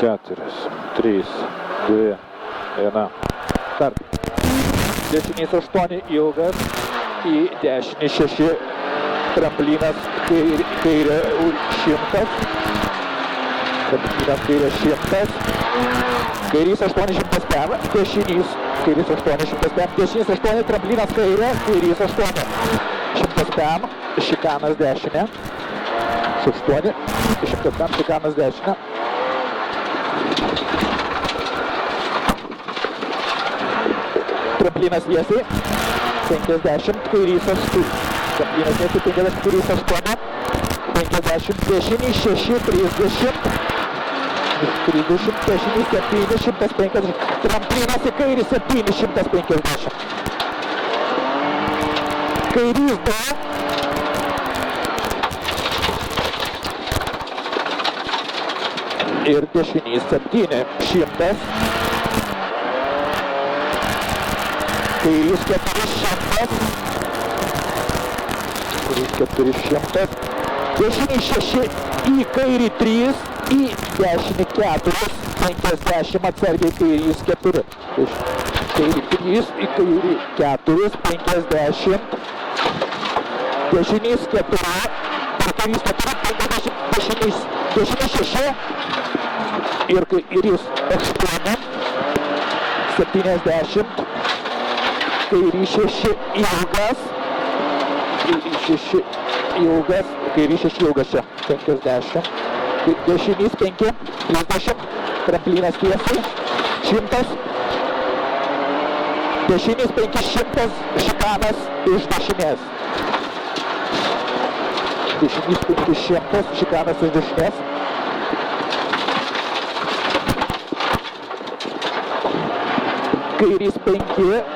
4, 3, 2, 1. Start. Dešinys 8 ilgas, į dešinį 6, tramplinas kairė 100, tramplinas kairė 100, kairys 800 pem, dešinys, kairys 800 pem, dešinys 8, tramplinas kairė, kairys 8, 100 pem, šikanas dešinė, 8, 100 pem, šikanas dešinė. Tramplinas tiesiai, 50, kairys 8, tramplinas tiesiai, 50, kairys 8, 50, dešinį 6, 30, 30, dešinį 7, 150, tramplinas į kairį 7, 150, kairys 2, ir dešinys 7, 100, kairys 400, kairys 400, dešinį 6, į kairį 3, į dešinį 4, 50, atsargiai kairys 4, kairį 3, į kairį 4, 50, dešinys 4, kairys 4, 50, dešinys 6, ir kairys 8, 70, kairys 6 ilgas, kairys 6 ilgas, kairys 6 ilgas čia, 50, dešinys 5, 30, tramplinas tiesiai, 100, dešinys 500, šikanas iš dešinės, dešinys 500, šikanas iš dešinės, kairys 5,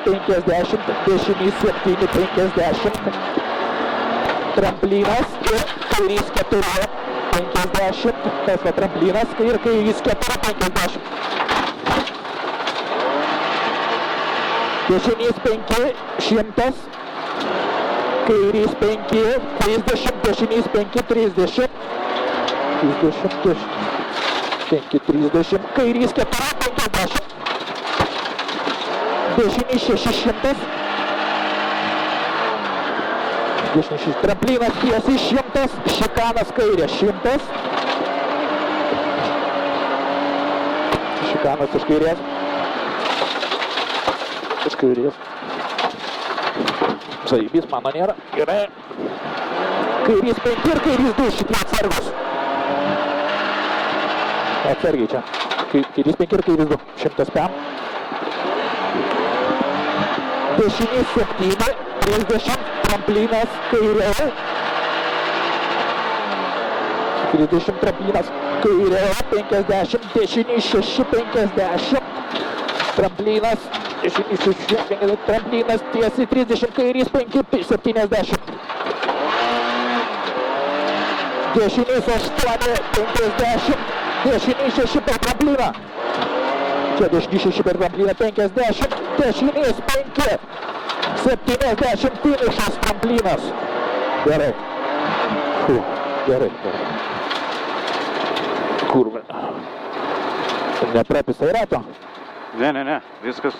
50, dešinys 7, 50, tramplinas ir kairys 4, 50, tas va tramplinas ir kairys 4, 50. Dešinys 5, 100, kairys 5, 30, dešinys 5, 30, 30, 5, 30, kairys 4, 50. Dešinys 600, dešinys 6, tramplinas tiesiai 100, šikanas kairė 100, šikanas iš kairės, savybės mano nėra, gerai, kairys 5 ir kairys 2, šitie atsargus, atsargiai čia, kairys 5 ir kairys 2, 100 pem. Dešinys 7, 30, tramplinas kairiau, 30, tramplinas kairiau, 50, dešinys 6, 50, tramplinas, dešinys 6, 50, tramplinas tiesiai 30, kairys 5, 70, dešinys 8, 50, dešinys 6 per trampliną. Čia dešinys 6 per trampliną 50, dešinys 5, 70, finišas tramplinas. Gerai. Gerai. Kurva. Neprapisai rato? Ne, viskas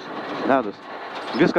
ledas. Viskas